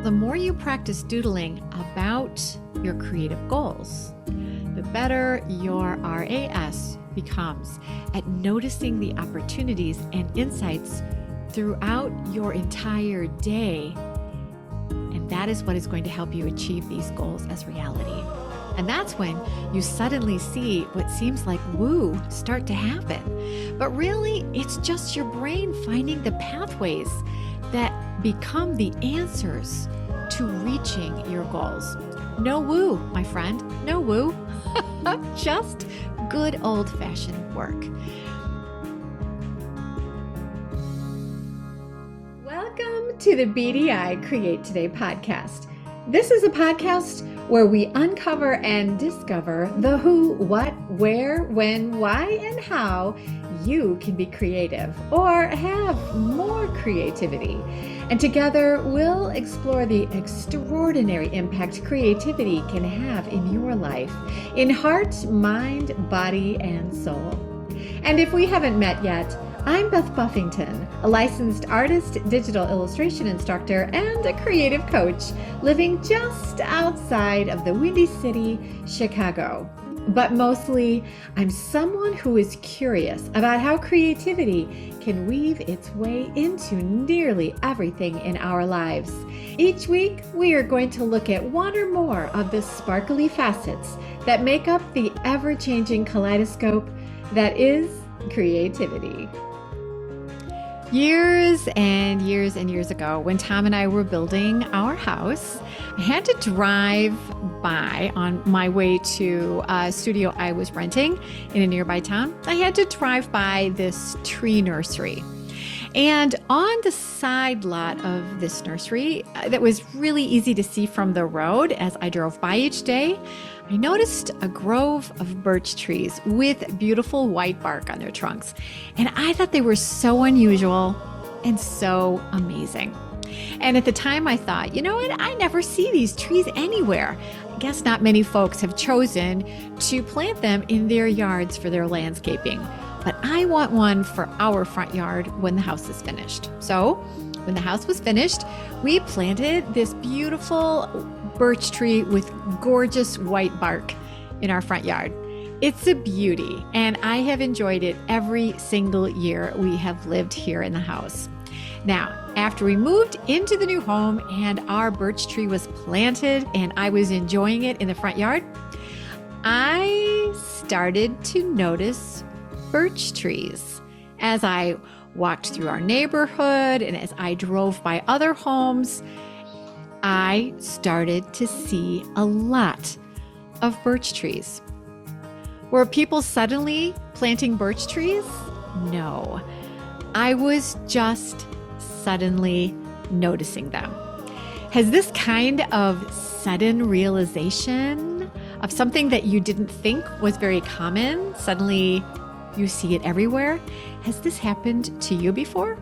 The more you practice doodling about your creative goals, the better your RAS becomes at noticing the opportunities and insights throughout your entire day. And that is what is going to help you achieve these goals as reality. And that's when you suddenly see what seems like woo start to happen. But really, it's just your brain finding the pathways that become the answers to reaching your goals. No woo, my friend, no woo. Just good old-fashioned work. Welcome to the BDI Create Today podcast. This is a podcast where we uncover and discover the who, what, where, when, why, and how you can be creative or have more creativity. And together we'll explore the extraordinary impact creativity can have in your life, in heart, mind, body, and soul. And if we haven't met yet, I'm Beth Buffington, a licensed artist, digital illustration instructor, and a creative coach living just outside of the Windy City, Chicago. But mostly, I'm someone who is curious about how creativity can weave its way into nearly everything in our lives. Each week, we are going to look at one or more of the sparkly facets that make up the ever-changing kaleidoscope that is creativity. Years and years ago, when Tom and I were building our house, I had to drive by on my way to a studio I was renting in a nearby town. I had to drive by this tree nursery. And on the side lot of this nursery, that was really easy to see from the road as I drove by each day, I noticed a grove of birch trees with beautiful white bark on their trunks. And I thought they were so unusual and so amazing. And at the time I thought, you know what? I never see these trees anywhere. I guess not many folks have chosen to plant them in their yards for their landscaping. But I want one for our front yard when the house is finished. So when the house was finished, we planted this beautiful birch tree with gorgeous white bark in our front yard. It's a beauty, and I have enjoyed it every single year we have lived here in the house. Now, after we moved into the new home and our birch tree was planted and I was enjoying it in the front yard, I started to notice birch trees as I walked through our neighborhood and as I drove by other homes. I started to see a lot of birch trees. Were people suddenly planting birch trees? No. I was just suddenly noticing them. Has this kind of sudden realization of something that you didn't think was very common, suddenly you see it everywhere? Has this happened to you before?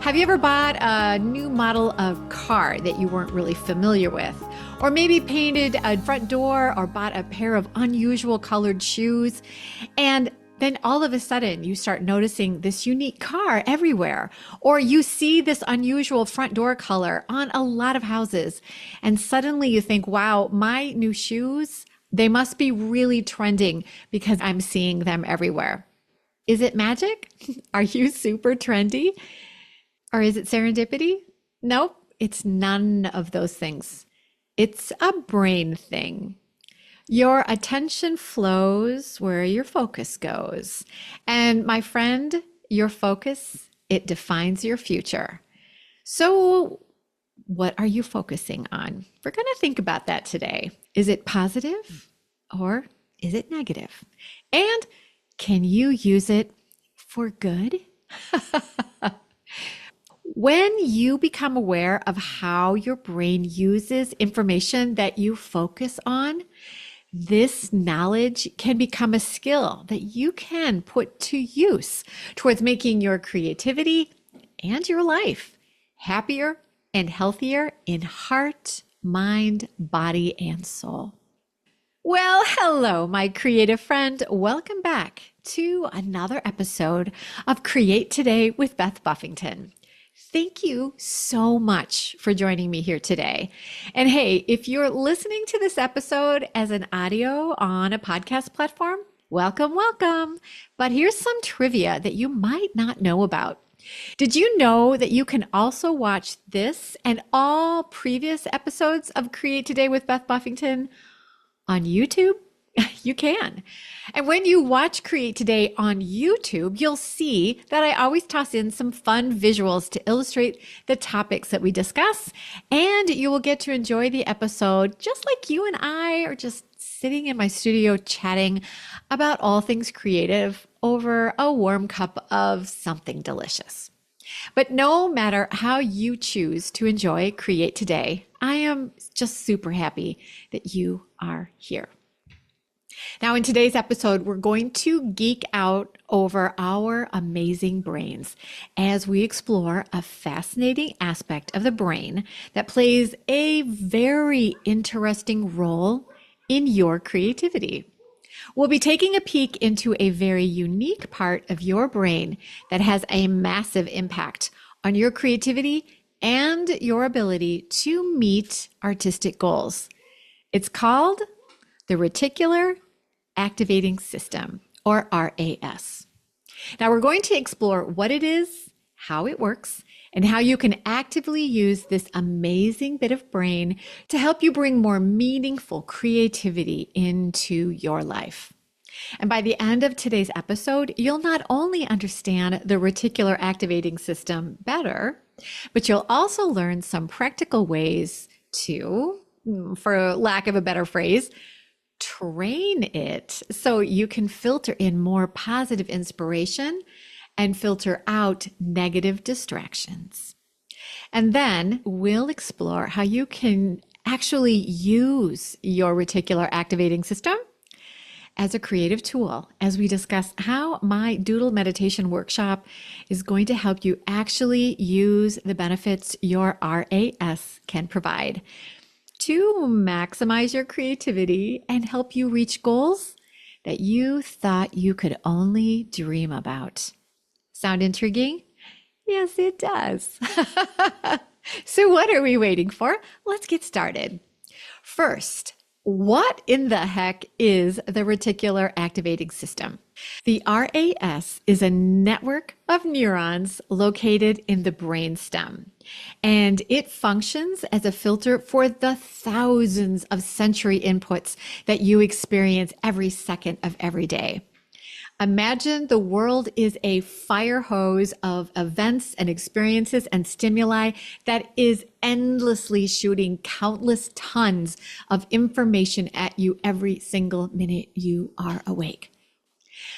Have you ever bought a new model of car that you weren't really familiar with? Or maybe painted a front door or bought a pair of unusual colored shoes, and then all of a sudden you start noticing this unique car everywhere, or you see this unusual front door color on a lot of houses, and suddenly you think, wow, my new shoes, they must be really trending because I'm seeing them everywhere. Is it magic? Are you super trendy? Or is it serendipity? Nope, it's none of those things. It's a brain thing. Your attention flows where your focus goes. And my friend, your focus, it defines your future. So what are you focusing on? We're going to think about that today. Is it positive or is it negative? And can you use it for good? When you become aware of how your brain uses information that you focus on, this knowledge can become a skill that you can put to use towards making your creativity and your life happier and healthier in heart, mind, body, and soul. Well, hello, my creative friend. Welcome back to another episode of Create Today with Beth Buffington. Thank you so much for joining me here today. And hey, if you're listening to this episode as an audio on a podcast platform, welcome, welcome. But here's some trivia that you might not know about. Did you know that you can also watch this and all previous episodes of Create Today with Beth Buffington on YouTube? You can. And when you watch Create Today on YouTube, you'll see that I always toss in some fun visuals to illustrate the topics that we discuss. And you will get to enjoy the episode just like you and I are just sitting in my studio chatting about all things creative over a warm cup of something delicious. But no matter how you choose to enjoy Create Today, I am just super happy that you are here. Now, in today's episode, we're going to geek out over our amazing brains as we explore a fascinating aspect of the brain that plays a very interesting role in your creativity. We'll be taking a peek into a very unique part of your brain that has a massive impact on your creativity and your ability to meet artistic goals. It's called the Reticular Activating System, or RAS. Now we're going to explore what it is, how it works, and how you can actively use this amazing bit of brain to help you bring more meaningful creativity into your life. And by the end of today's episode, you'll not only understand the reticular activating system better, but you'll also learn some practical ways to, for lack of a better phrase, train it so you can filter in more positive inspiration and filter out negative distractions. And then we'll explore how you can actually use your reticular activating system as a creative tool as we discuss how my Doodle Meditation Workshop is going to help you actually use the benefits your RAS can provide to maximize your creativity and help you reach goals that you thought you could only dream about. Sound intriguing? Yes, it does. So what are we waiting for? Let's get started. First, what in the heck is the reticular activating system? The RAS is a network of neurons located in the brainstem, and it functions as a filter for the thousands of sensory inputs that you experience every second of every day. Imagine the world is a fire hose of events and experiences and stimuli that is endlessly shooting countless tons of information at you every single minute you are awake.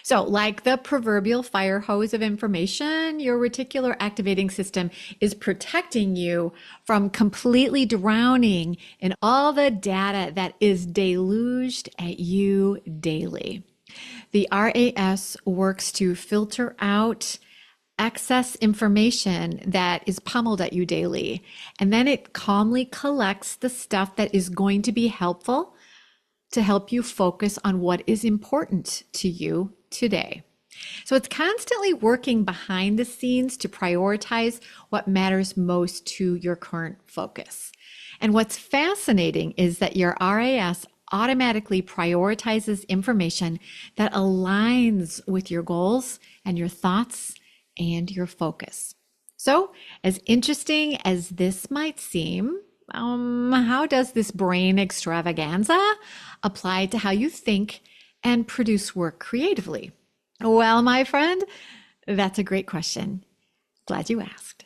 So, like the proverbial fire hose of information, your reticular activating system is protecting you from completely drowning in all the data that is deluged at you daily. The RAS works to filter out excess information that is pummeled at you daily, and then it calmly collects the stuff that is going to be helpful to help you focus on what is important to you today. So it's constantly working behind the scenes to prioritize what matters most to your current focus. And what's fascinating is that your RAS automatically prioritizes information that aligns with your goals and your thoughts and your focus. So, as interesting as this might seem, how does this brain extravaganza apply to how you think and produce work creatively? Well, my friend, that's a great question. Glad you asked.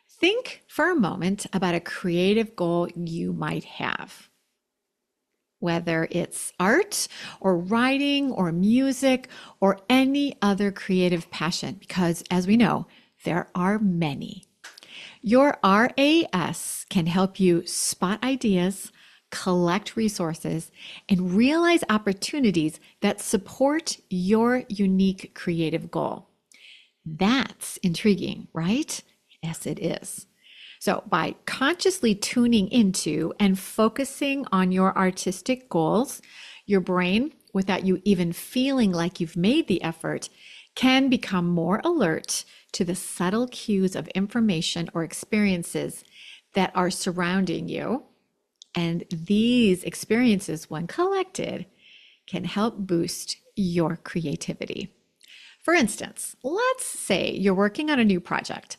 Think for a moment about a creative goal you might have. Whether it's art or writing or music or any other creative passion, because as we know, there are many. Your RAS can help you spot ideas, collect resources, and realize opportunities that support your unique creative goal. That's intriguing, right? Yes, it is. So by consciously tuning into and focusing on your artistic goals, your brain, without you even feeling like you've made the effort, can become more alert to the subtle cues of information or experiences that are surrounding you. And these experiences, when collected, can help boost your creativity. For instance, let's say you're working on a new project.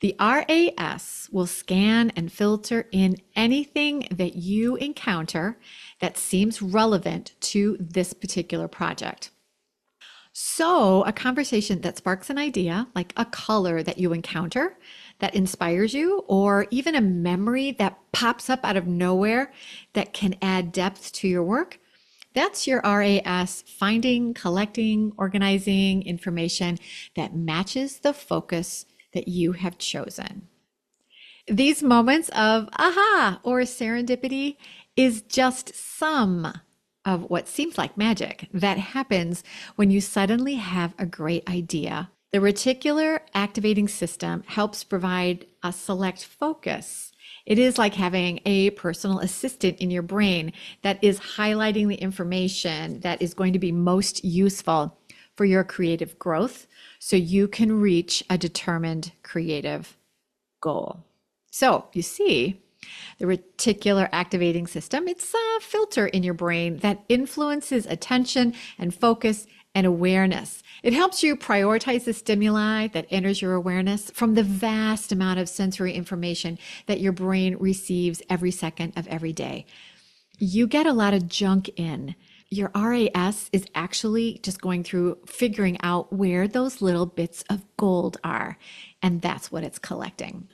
The RAS will scan and filter in anything that you encounter that seems relevant to this particular project. So, a conversation that sparks an idea, like a color that you encounter that inspires you, or even a memory that pops up out of nowhere that can add depth to your work, that's your RAS finding, collecting, organizing information that matches the focus that you have chosen. These moments of aha or serendipity is just some of what seems like magic that happens when you suddenly have a great idea. The reticular activating system helps provide a select focus. It is like having a personal assistant in your brain that is highlighting the information that is going to be most useful for your creative growth so you can reach a determined creative goal. So you see, the reticular activating system, it's a filter in your brain that influences attention and focus and awareness. It helps you prioritize the stimuli that enters your awareness from the vast amount of sensory information that your brain receives every second of every day. You get a lot of junk in. Your RAS is actually just going through figuring out where those little bits of gold are, and that's what it's collecting.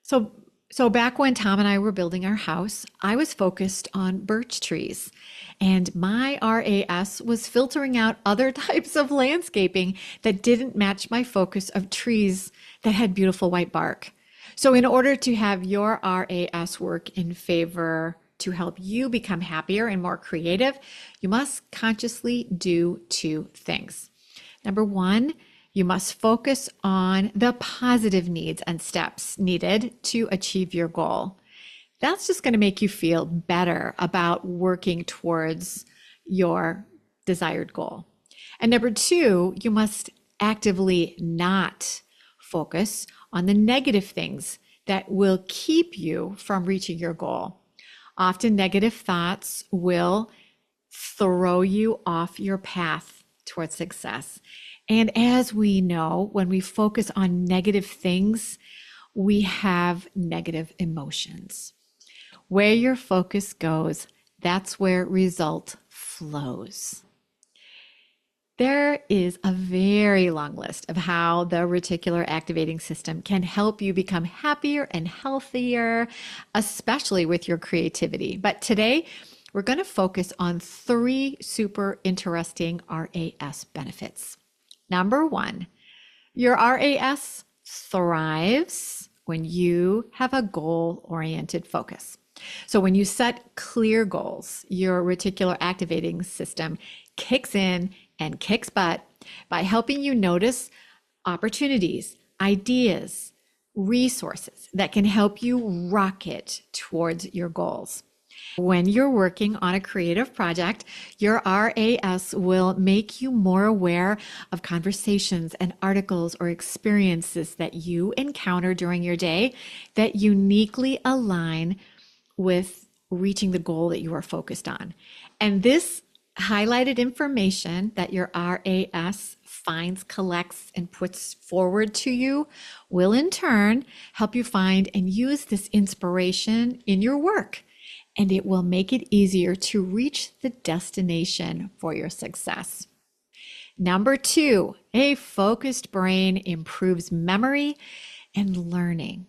So back when Tom and I were building our house, I was focused on birch trees, and my RAS was filtering out other types of landscaping that didn't match my focus of trees that had beautiful white bark. So in order to have your RAS work in favor to help you become happier and more creative, you must consciously do two things. Number one, you must focus on the positive needs and steps needed to achieve your goal. That's just going to make you feel better about working towards your desired goal. And number two, you must actively not focus on the negative things that will keep you from reaching your goal. Often negative thoughts will throw you off your path towards success. And as we know, when we focus on negative things, we have negative emotions. Where your focus goes, that's where result flows. There is a very long list of how the reticular activating system can help you become happier and healthier, especially with your creativity. But today, we're going to focus on 3 super interesting RAS benefits. Number 1, your RAS thrives when you have a goal-oriented focus. So when you set clear goals, your reticular activating system kicks in and kicks butt by helping you notice opportunities, ideas, resources that can help you rocket towards your goals. When you're working on a creative project, your RAS will make you more aware of conversations and articles or experiences that you encounter during your day that uniquely align with reaching the goal that you are focused on. And this highlighted information that your RAS finds, collects, and puts forward to you will in turn help you find and use this inspiration in your work. And it will make it easier to reach the destination for your success. Number 2, a focused brain improves memory and learning.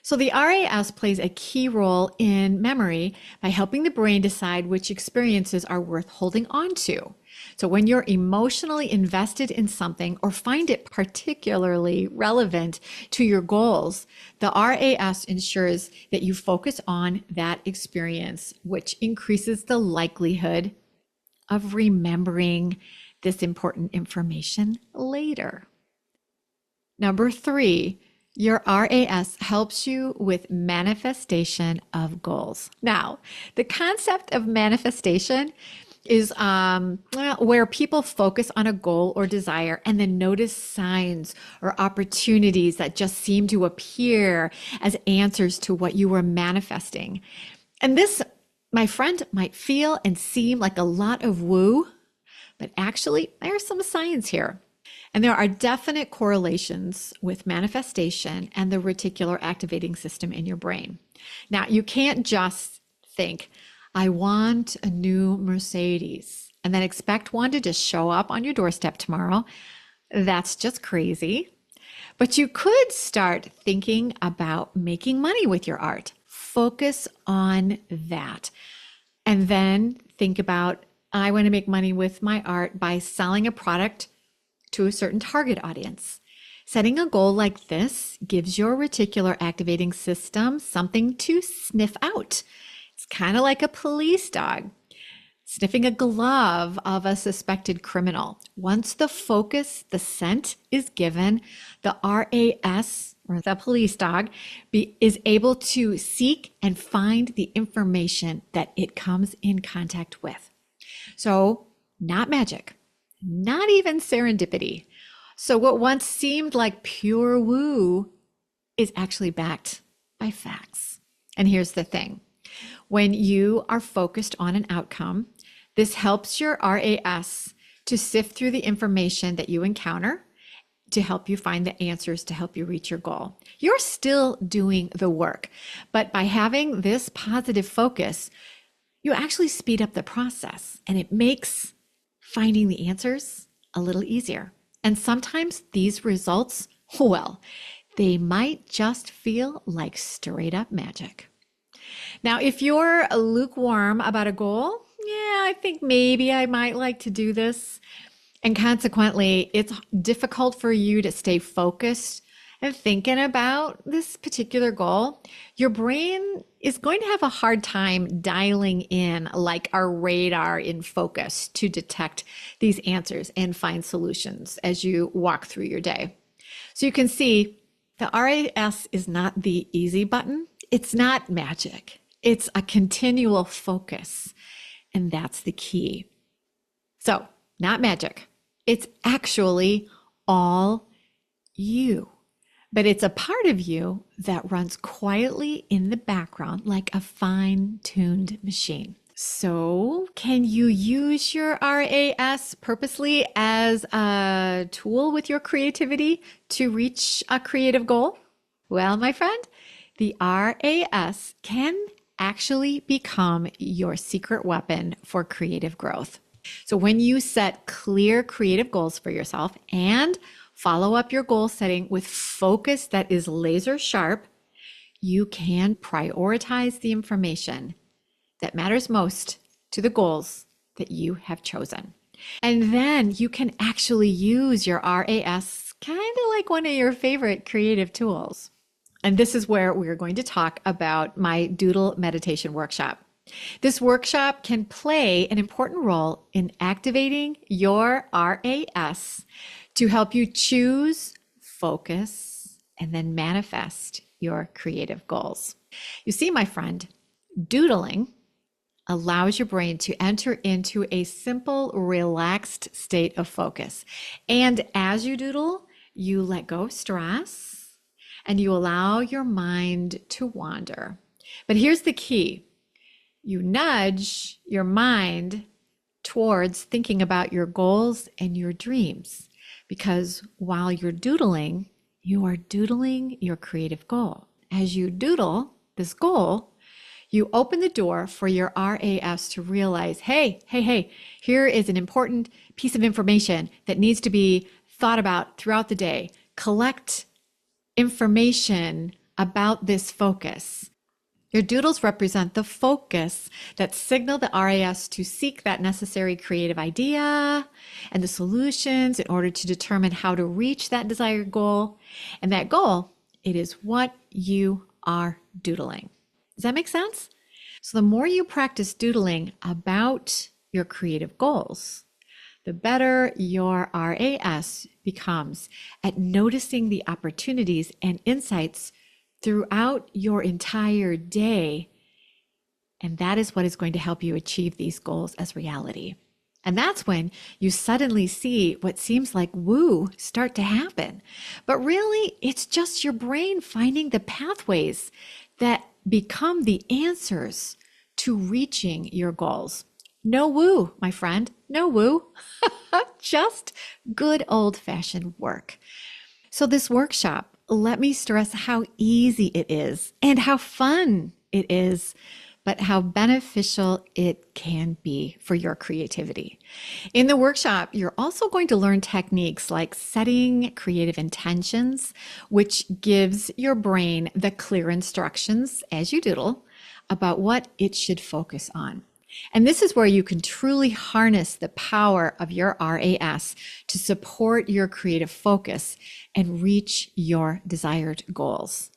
So the RAS plays a key role in memory by helping the brain decide which experiences are worth holding on to. So when you're emotionally invested in something or find it particularly relevant to your goals, the RAS ensures that you focus on that experience, which increases the likelihood of remembering this important information later. Number 3, your RAS helps you with manifestation of goals. Now, the concept of manifestation is where people focus on a goal or desire and then notice signs or opportunities that just seem to appear as answers to what you were manifesting. And this, my friend, might feel and seem like a lot of woo, but actually there's some science here. And there are definite correlations with manifestation and the reticular activating system in your brain. Now, you can't just think, I want a new Mercedes, and then expect one to just show up on your doorstep tomorrow. That's just crazy. But you could start thinking about making money with your art. Focus on that. And then think about, I want to make money with my art by selling a product to a certain target audience. Setting a goal like this gives your reticular activating system something to sniff out. It's kind of like a police dog sniffing a glove of a suspected criminal. Once the focus, the scent is given, the RAS, or the police dog, is able to seek and find the information that it comes in contact with. So, not magic, not even serendipity. So what once seemed like pure woo is actually backed by facts. And here's the thing. When you are focused on an outcome, this helps your RAS to sift through the information that you encounter to help you find the answers to help you reach your goal. You're still doing the work, but by having this positive focus, you actually speed up the process and it makes finding the answers a little easier. And sometimes these results, well, they might just feel like straight up magic. Now, if you're lukewarm about a goal, yeah, I think maybe I might like to do this. And consequently, it's difficult for you to stay focused and thinking about this particular goal. Your brain is going to have a hard time dialing in like our radar in focus to detect these answers and find solutions as you walk through your day. So you can see the RAS is not the easy button. It's not magic. It's a continual focus. And that's the key. So, not magic. It's actually all you. But it's a part of you that runs quietly in the background like a fine-tuned machine. So, can you use your RAS purposely as a tool with your creativity to reach a creative goal? Well, my friend, the RAS can actually become your secret weapon for creative growth. So when you set clear creative goals for yourself and follow up your goal setting with focus that is laser sharp, you can prioritize the information that matters most to the goals that you have chosen. And then you can actually use your RAS kind of like one of your favorite creative tools. And this is where we're going to talk about my Doodle Meditation Workshop. This workshop can play an important role in activating your RAS to help you choose, focus, and then manifest your creative goals. You see, my friend, doodling allows your brain to enter into a simple, relaxed state of focus. And as you doodle, you let go of stress and you allow your mind to wander. But here's the key. You nudge your mind towards thinking about your goals and your dreams, because while you're doodling, you are doodling your creative goal. As you doodle this goal, you open the door for your RAS to realize, hey, here is an important piece of information that needs to be thought about throughout the day. Collect information about this focus. Your doodles represent the focus that signal the RAS to seek that necessary creative idea and the solutions in order to determine how to reach that desired goal. And that goal, it is what you are doodling. Does that make sense? So the more you practice doodling about your creative goals, the better your RAS becomes at noticing the opportunities and insights throughout your entire day And that is what is going to help you achieve these goals as reality. And that's when you suddenly see what seems like woo start to happen. But really, it's just your brain finding the pathways that become the answers to reaching your goals. No woo, my friend, no woo, just good old-fashioned work. So this workshop, let me stress how easy it is and how fun it is, but how beneficial it can be for your creativity. In the workshop, you're also going to learn techniques like setting creative intentions, which gives your brain the clear instructions as you doodle about what it should focus on. And this is where you can truly harness the power of your RAS to support your creative focus and reach your desired goals.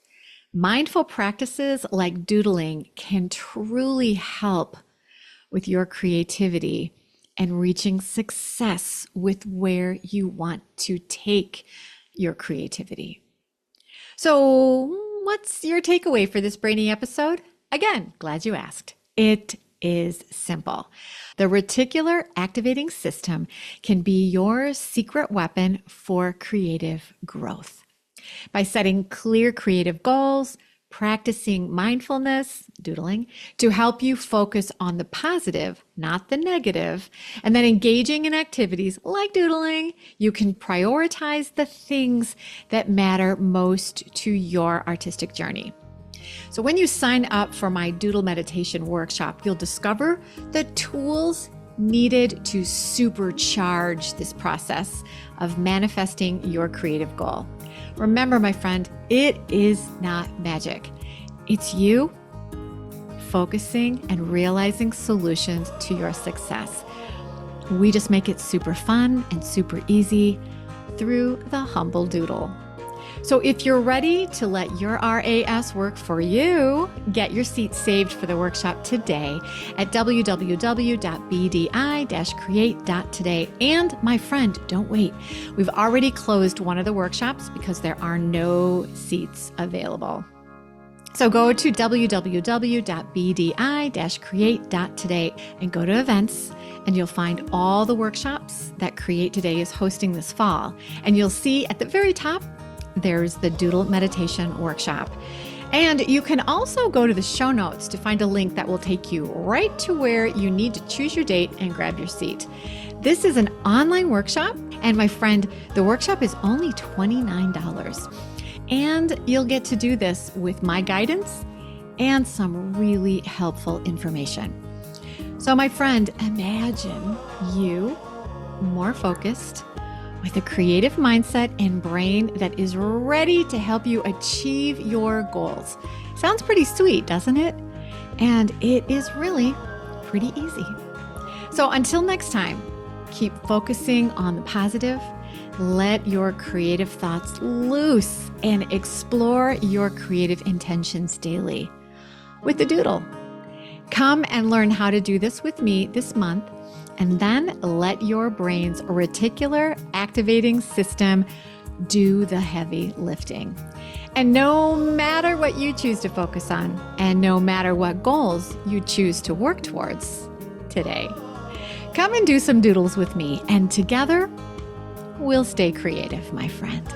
Mindful practices like doodling can truly help with your creativity and reaching success with where you want to take your creativity. So, what's your takeaway for this brainy episode? Again, glad you asked. It is simple. The Reticular Activating System can be your secret weapon for creative growth. By setting clear creative goals, practicing mindfulness, doodling, to help you focus on the positive, not the negative, and then engaging in activities like doodling, you can prioritize the things that matter most to your artistic journey. So when you sign up for my Doodle Meditation Workshop, you'll discover the tools needed to supercharge this process of manifesting your creative goal. Remember, my friend, it is not magic. It's you focusing and realizing solutions to your success. We just make it super fun and super easy through the humble doodle. So if you're ready to let your RAS work for you, get your seat saved for the workshop today at www.bdi-create.today. And my friend, don't wait. We've already closed one of the workshops because there are no seats available. So go to www.bdi-create.today and go to events, and you'll find all the workshops that Create Today is hosting this fall. And you'll see at the very top, there's the Doodle Meditation Workshop. And you can also go to the show notes to find a link that will take you right to where you need to choose your date and grab your seat. This is an online workshop, and my friend, the workshop is only $29. And you'll get to do this with my guidance and some really helpful information. So my friend, imagine you more focused, with a creative mindset and brain that is ready to help you achieve your goals. Sounds pretty sweet, doesn't it? And it is really pretty easy. So until next time, keep focusing on the positive, let your creative thoughts loose, and explore your creative intentions daily with the doodle. Come and learn how to do this with me this month. And then let your brain's reticular activating system do the heavy lifting. And no matter what you choose to focus on, and no matter what goals you choose to work towards today, come and do some doodles with me, and together we'll stay creative, my friend.